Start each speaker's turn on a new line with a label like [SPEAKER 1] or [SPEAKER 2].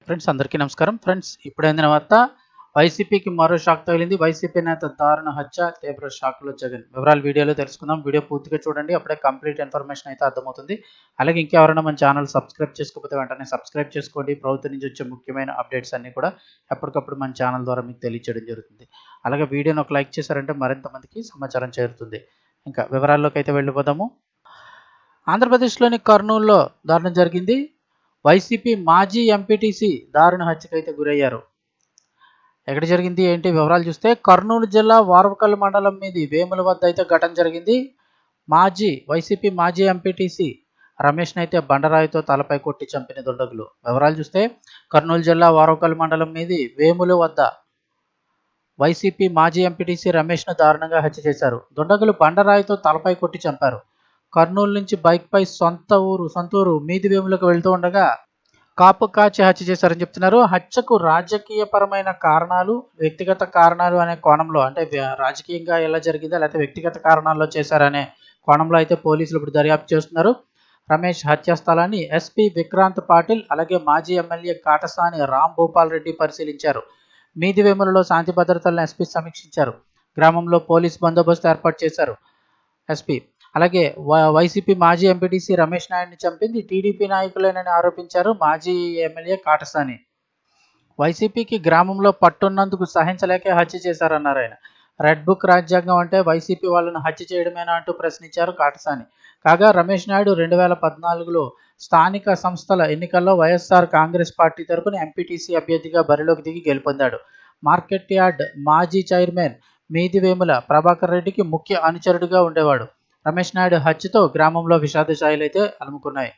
[SPEAKER 1] Friends అందరికీ నమస్కారం. Friends ఇప్పుడైందిన వార్త వైసీపీకి మరో షాక్ తగిలింది. వైసీపీ నేత దారుణ హత్య, తీవ్ర షాక్‌లో జగన్. వివరాలు వీడియోలో తెలుసుకుందాం. వీడియో పూర్తిగా చూడండి. అప్పుడే కంప్లీట్ ఇన్ఫర్మేషన్ అయితే అర్థమవుతుంది. అలాగే ఇంకెవరైనా మన ఛానల్ సబ్స్క్రైబ్ చేసుకోకపోతే వెంటనే సబ్స్క్రైబ్ చేసుకోండి. ప్రభుత్వం నుంచి వచ్చే ముఖ్యమైన అప్డేట్స్ అన్నీ కూడా ఎప్పటికప్పుడు మన ఛానల్ ద్వారా మీకు తెలియజేయడం జరుగుతుంది. అలాగే వీడియోని ఒక లైక్ చేశారంటే మరింత మందికి సమాచారం చేరుతుంది. ఇంకా వివరాల్లోకి అయితే వెళ్ళిపోదాము. ఆంధ్రప్రదేశ్‌లోని కర్నూలులో దారుణం జరిగింది. వైసీపీ మాజీ ఎంపీటీసీ దారుణ హత్యకైతే గురయ్యారు. ఎక్కడ జరిగింది ఏంటి వివరాలు చూస్తే కర్నూలు జిల్లా వారవకల్ మండలం మీది వేముల వద్ద అయితే ఘటన జరిగింది. వైసీపీ మాజీ ఎంపీటీసీ రమేష్ని అయితే బండరాయితో తలపై కొట్టి చంపిన దుండగులు. వివరాలు చూస్తే కర్నూలు జిల్లా వారవకల్ మండలం మీది వేముల వద్ద వైసీపీ మాజీ ఎంపీటీసీ రమేష్ను దారుణంగా హత్య చేశారు. దుండగులు బండరాయితో తలపై కొట్టి చంపారు. కర్నూలు నుంచి బైక్పై సొంతూరు మీది వేములకు వెళ్తూ ఉండగా కాపు కాచి హత్య చేశారని చెప్తున్నారు. హత్యకు రాజకీయపరమైన కారణాలు, వ్యక్తిగత కారణాలు అనే కోణంలో అంటే రాజకీయంగా ఎలా జరిగిందా లేకపోతే వ్యక్తిగత కారణాల్లో చేశారనే కోణంలో అయితే పోలీసులు ఇప్పుడు దర్యాప్తు చేస్తున్నారు. రమేష్ హత్యా స్థలాన్ని ఎస్పీ విక్రాంత్ పాటిల్ అలాగే మాజీ ఎమ్మెల్యే కాటసాని రామ్ భూపాల్ రెడ్డి పరిశీలించారు. మీది వేములలో శాంతి భద్రతలను ఎస్పీ సమీక్షించారు. గ్రామంలో పోలీస్ బందోబస్తు ఏర్పాటు చేశారు ఎస్పీ. అలాగే వైసీపీ మాజీ ఎంపీటీసీ రమేష్ నాయుడిని చంపింది టీడీపీ నాయకులేనని ఆరోపించారు మాజీ ఎమ్మెల్యే కాటసాని. వైసీపీకి గ్రామంలో పట్టున్నందుకు సహించలేకే హత్య చేశారన్నారు ఆయన. రెడ్ బుక్ రాజ్యాంగం అంటే వైసీపీ వాళ్ళను హత్య చేయడమేనా అంటూ ప్రశ్నించారు కాటసాని. కాగా రమేష్ నాయుడు 2014లో స్థానిక సంస్థల ఎన్నికల్లో వైఎస్ఆర్ కాంగ్రెస్ పార్టీ తరపున ఎంపీటీసీ అభ్యర్థిగా బరిలోకి దిగి గెలుపొందాడు. మార్కెట్ యార్డ్ మాజీ చైర్మన్ మీది వేముల ప్రభాకర్ రెడ్డికి ముఖ్య అనుచరుడిగా ఉండేవాడు. రమేష్ నాయుడు హత్యతో గ్రామంలో విషాద ఛాయలైతే అలుముకున్నాయి.